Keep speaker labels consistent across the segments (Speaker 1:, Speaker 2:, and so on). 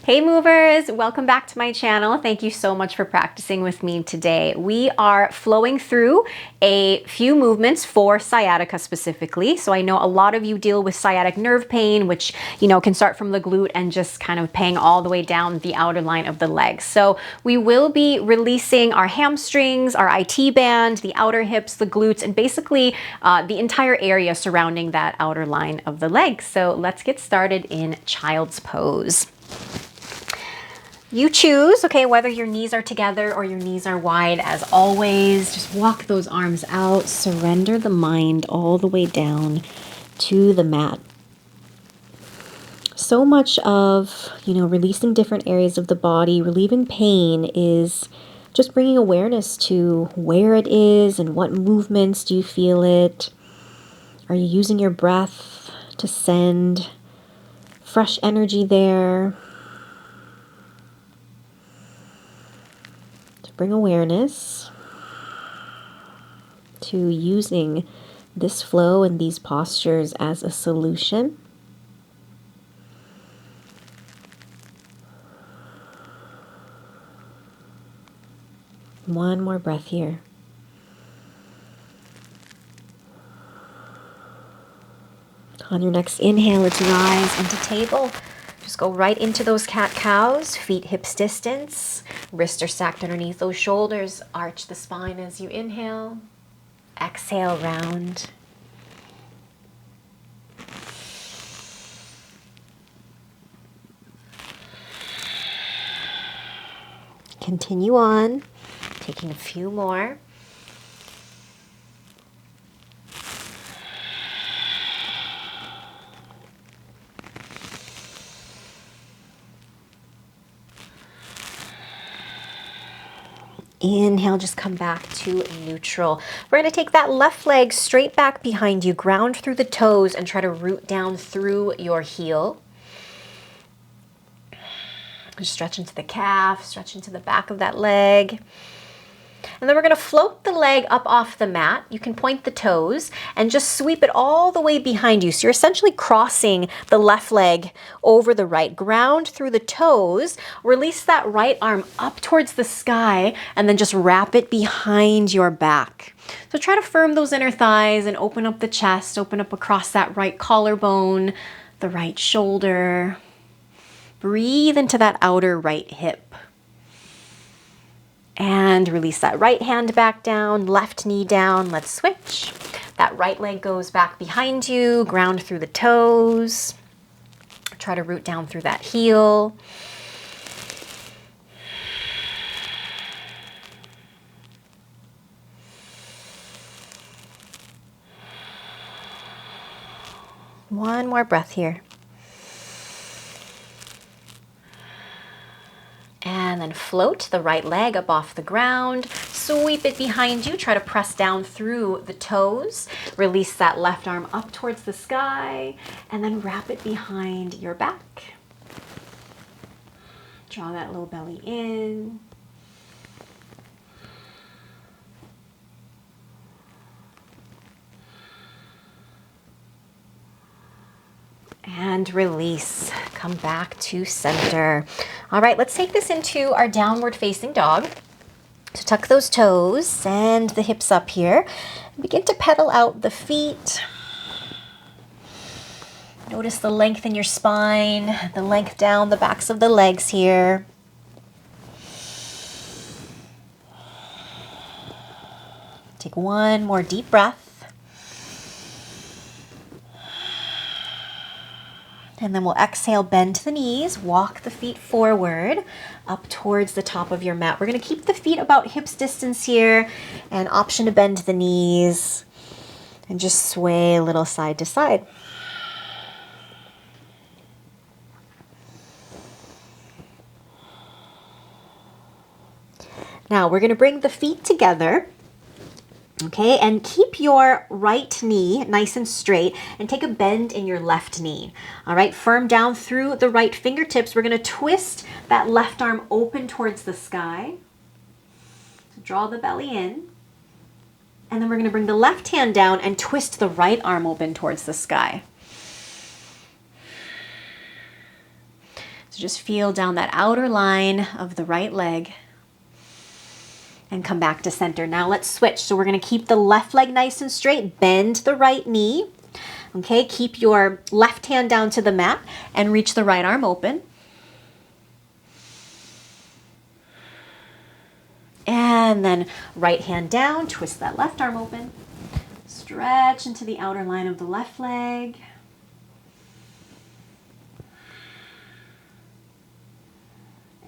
Speaker 1: Hey movers, welcome back to my channel. Thank you so much for practicing with me today. We are flowing through a few movements for sciatica specifically. So I know a lot of you deal with sciatic nerve pain, which, can start from the glute and just kind of paying all the way down the outer line of the legs. So we will be releasing our hamstrings, our IT band, the outer hips, the glutes, and basically the entire area surrounding that outer line of the leg. So let's get started in child's pose. You choose, okay, whether your knees are together or your knees are wide. As always, just walk those arms out, surrender the mind all the way down to the mat. So much of, releasing different areas of the body, relieving pain is just bringing awareness to where it is and what movements do you feel it. Are you using your breath to send fresh energy there? Bring awareness to using this flow and these postures as a solution. One more breath here. On your next inhale, let's rise into table. Just go right into those cat-cows, feet hips distance, wrists are stacked underneath those shoulders, arch the spine as you inhale, exhale round. Continue on, taking a few more. Inhale, just come back to neutral. We're going to take that left leg straight back behind you, ground through the toes, and try to root down through your heel. Just stretch into the calf, stretch into the back of that leg. And then we're going to float the leg up off the mat. You can point the toes and just sweep it all the way behind you. So you're essentially crossing the left leg over the right. Ground through the toes. Release that right arm up towards the sky and then just wrap it behind your back. So try to firm those inner thighs and open up the chest, open up across that right collarbone, the right shoulder. Breathe into that outer right hip. And release that right hand back down, left knee down. Let's switch. That right leg goes back behind you, ground through the toes. Try to root down through that heel. One more breath here. And then float the right leg up off the ground, sweep it behind you, try to press down through the toes, release that left arm up towards the sky, and then wrap it behind your back. Draw that low belly in. And release. Come back to center. All right, let's take this into our downward facing dog. So tuck those toes, send the hips up here. Begin to pedal out the feet. Notice the length in your spine, the length down the backs of the legs here. Take one more deep breath. And then we'll exhale, bend the knees, walk the feet forward up towards the top of your mat. We're going to keep the feet about hips distance here, and option to bend the knees and just sway a little side to side. Now we're going to bring the feet together. Okay, and keep your right knee nice and straight and take a bend in your left knee. All right, firm down through the right fingertips. We're going to twist that left arm open towards the sky. So draw the belly in. And then we're going to bring the left hand down and twist the right arm open towards the sky. So just feel down that outer line of the right leg and come back to center. Now let's switch. So we're gonna keep the left leg nice and straight, bend the right knee. Okay, keep your left hand down to the mat and reach the right arm open. And then right hand down, twist that left arm open. Stretch into the outer line of the left leg.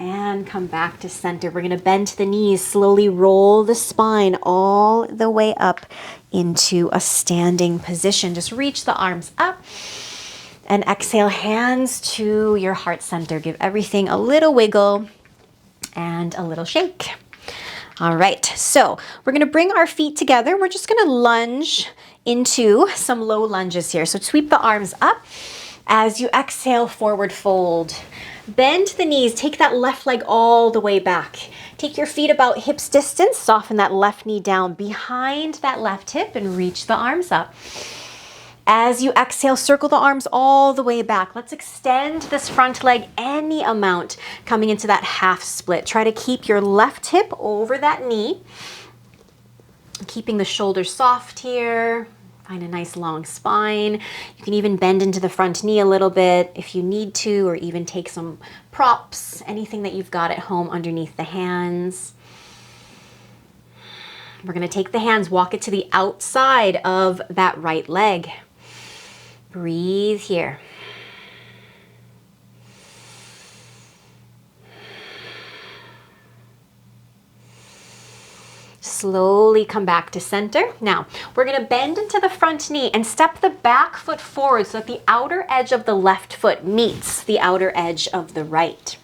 Speaker 1: And come back to center. We're gonna bend the knees, slowly roll the spine all the way up into a standing position. Just reach the arms up and exhale, hands to your heart center. Give everything a little wiggle and a little shake. All right, so we're gonna bring our feet together. We're just gonna lunge into some low lunges here. So sweep the arms up as you exhale, forward fold. Bend the knees, take that left leg all the way back. Take your feet about hips distance, soften that left knee down behind that left hip and reach the arms up. As you exhale, circle the arms all the way back. Let's extend this front leg any amount, coming into that half split. Try to keep your left hip over that knee, keeping the shoulders soft here. Find a nice long spine. You can even bend into the front knee a little bit if you need to, or even take some props, anything that you've got at home underneath the hands. We're gonna take the hands, walk it to the outside of that right leg. Breathe here. Slowly come back to center. Now, we're gonna bend into the front knee and step the back foot forward so that the outer edge of the left foot meets the outer edge of the right.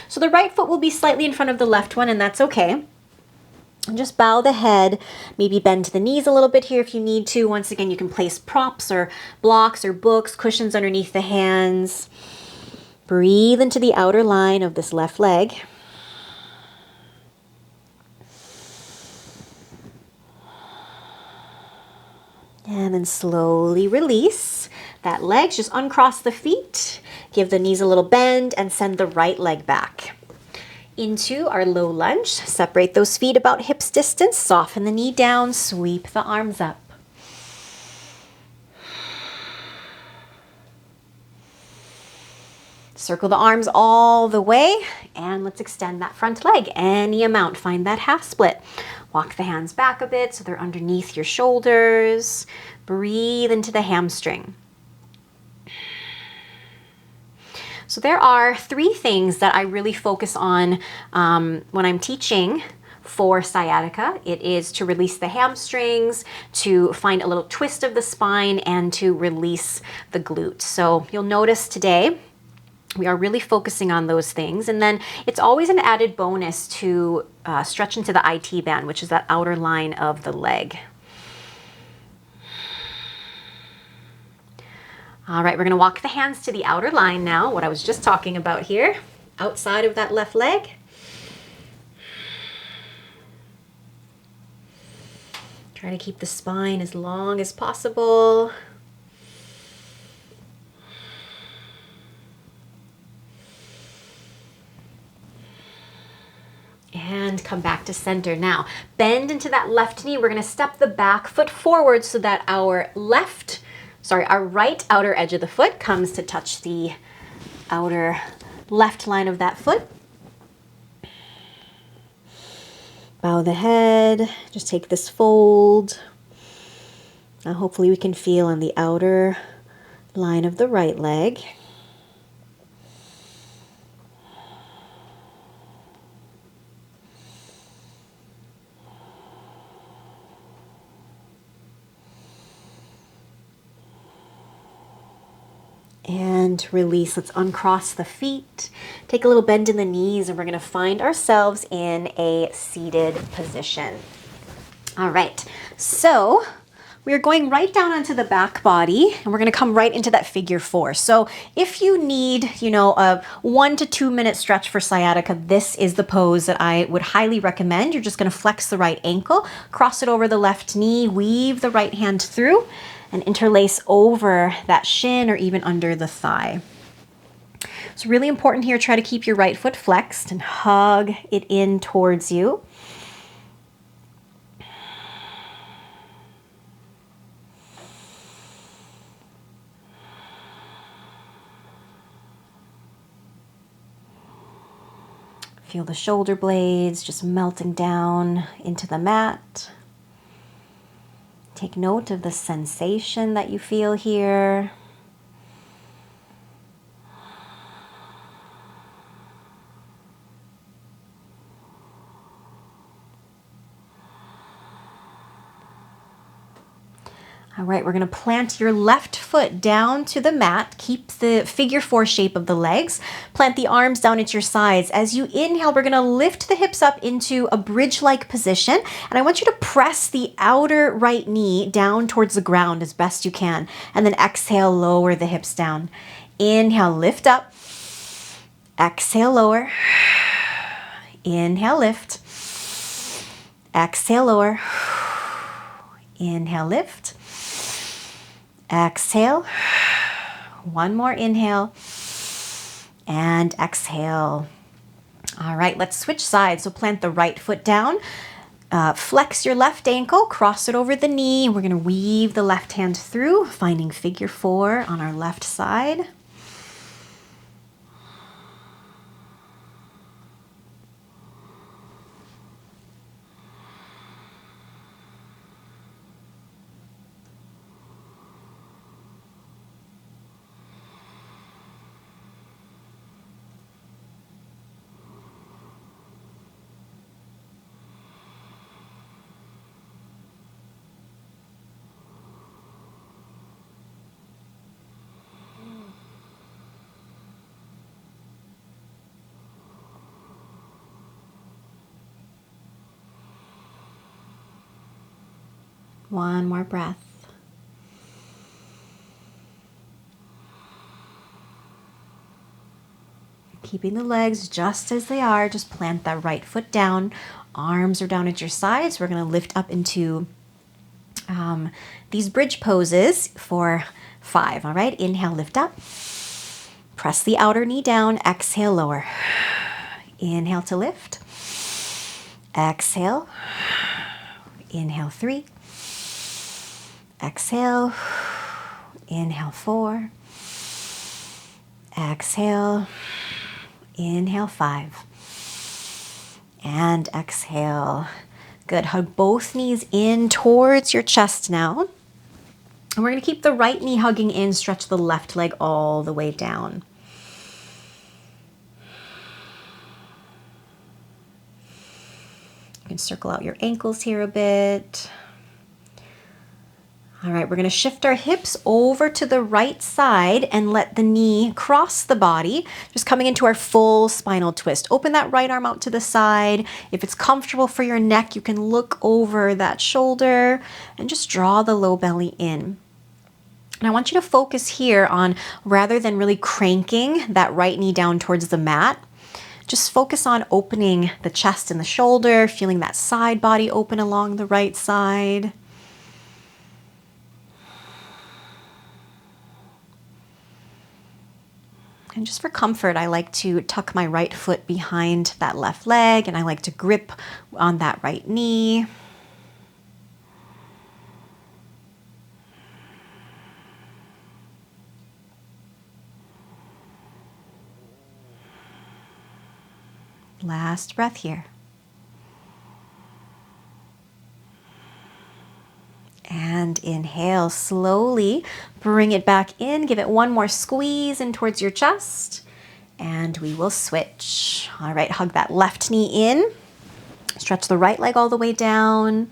Speaker 1: So the right foot will be slightly in front of the left one, and that's okay. And just bow the head, maybe bend the knees a little bit here if you need to. Once again, you can place props or blocks or books, cushions underneath the hands. Breathe into the outer line of this left leg. And then slowly release that leg. Just uncross the feet, give the knees a little bend, and send the right leg back. Into our low lunge. Separate those feet about hips distance, soften the knee down, sweep the arms up. Circle the arms all the way, and let's extend that front leg any amount. Find that half split. Walk the hands back a bit so they're underneath your shoulders. Breathe into the hamstring. So there are 3 things that I really focus on when I'm teaching for sciatica. It is to release the hamstrings, to find a little twist of the spine, and to release the glutes. So you'll notice today, we are really focusing on those things. And then it's always an added bonus to stretch into the IT band, which is that outer line of the leg. All right, we're gonna walk the hands to the outer line now, what I was just talking about here, outside of that left leg. Try to keep the spine as long as possible. And come back to center. Now, bend into that left knee. We're gonna step the back foot forward so that our right outer edge of the foot comes to touch the outer left line of that foot. Bow the head, just take this fold. Now hopefully we can feel on the outer line of the right leg. And release. Let's uncross the feet. Take a little bend in the knees, and we're going to find ourselves in a seated position. All right, so we're going right down onto the back body, and we're going to come right into that figure 4. So if you need, a 1 to 2 minute stretch for sciatica, this is the pose that I would highly recommend. You're just going to flex the right ankle, cross it over the left knee, weave the right hand through, and interlace over that shin or even under the thigh. It's really important here, try to keep your right foot flexed and hug it in towards you. Feel the shoulder blades just melting down into the mat. Take note of the sensation that you feel here. All right, we're gonna plant your left foot down to the mat. Keep the figure 4 shape of the legs. Plant the arms down at your sides. As you inhale, we're gonna lift the hips up into a bridge-like position. And I want you to press the outer right knee down towards the ground as best you can. And then exhale, lower the hips down. Inhale, lift up. Exhale, lower. Inhale, lift. Exhale, lower. Inhale, lift. Exhale. One more inhale. And exhale. All right, let's switch sides. So plant the right foot down. Flex your left ankle, cross it over the knee. We're going to weave the left hand through, finding figure 4 on our left side. One more breath. Keeping the legs just as they are, just plant that right foot down. Arms are down at your sides. We're going to lift up into these bridge poses for 5. All right, inhale, lift up. Press the outer knee down. Exhale, lower. Inhale to lift. Exhale. Inhale, 3. Exhale. Inhale, 4. Exhale. Inhale, 5. And exhale. Good. Hug both knees in towards your chest now. And we're going to keep the right knee hugging in. Stretch the left leg all the way down. You can circle out your ankles here a bit. All right, we're going to shift our hips over to the right side and let the knee cross the body, just coming into our full spinal twist. Open that right arm out to the side. If it's comfortable for your neck, you can look over that shoulder and just draw the low belly in. And I want you to focus here on, rather than really cranking that right knee down towards the mat, just focus on opening the chest and the shoulder, feeling that side body open along the right side. And just for comfort, I like to tuck my right foot behind that left leg, and I like to grip on that right knee. Last breath here. And inhale, slowly bring it back in. Give it one more squeeze in towards your chest. And we will switch. All right, hug that left knee in. Stretch the right leg all the way down.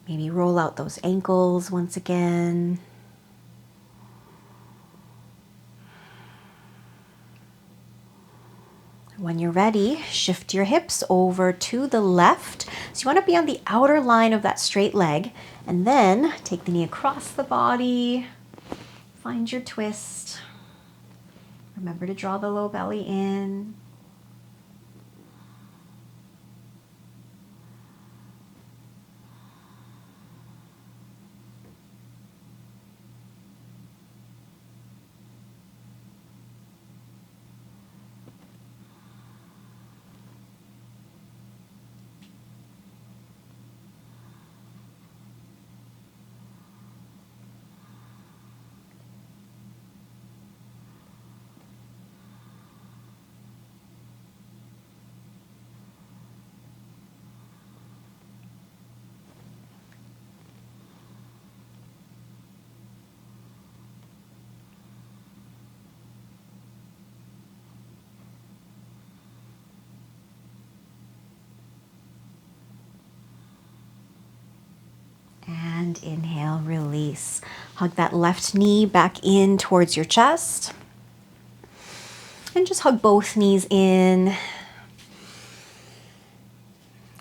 Speaker 1: Maybe roll out those ankles once again. When you're ready, shift your hips over to the left. So you want to be on the outer line of that straight leg, and then take the knee across the body. Find your twist. Remember to draw the low belly in. And inhale, release. Hug that left knee back in towards your chest. And just hug both knees in.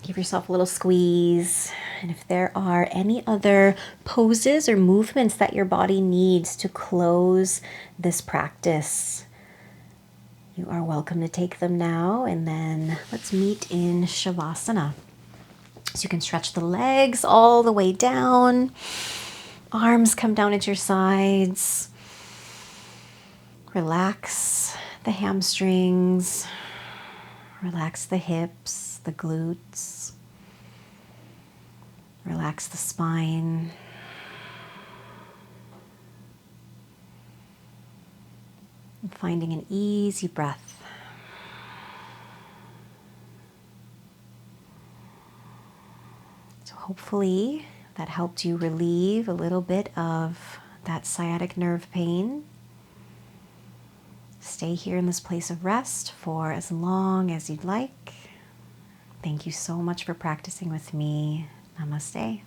Speaker 1: Give yourself a little squeeze. And if there are any other poses or movements that your body needs to close this practice, you are welcome to take them now. And then let's meet in Shavasana. So you can stretch the legs all the way down. Arms come down at your sides. Relax the hamstrings. Relax the hips, the glutes. Relax the spine. And finding an easy breath. So hopefully that helped you relieve a little bit of that sciatic nerve pain. Stay here in this place of rest for as long as you'd like. Thank you so much for practicing with me. Namaste.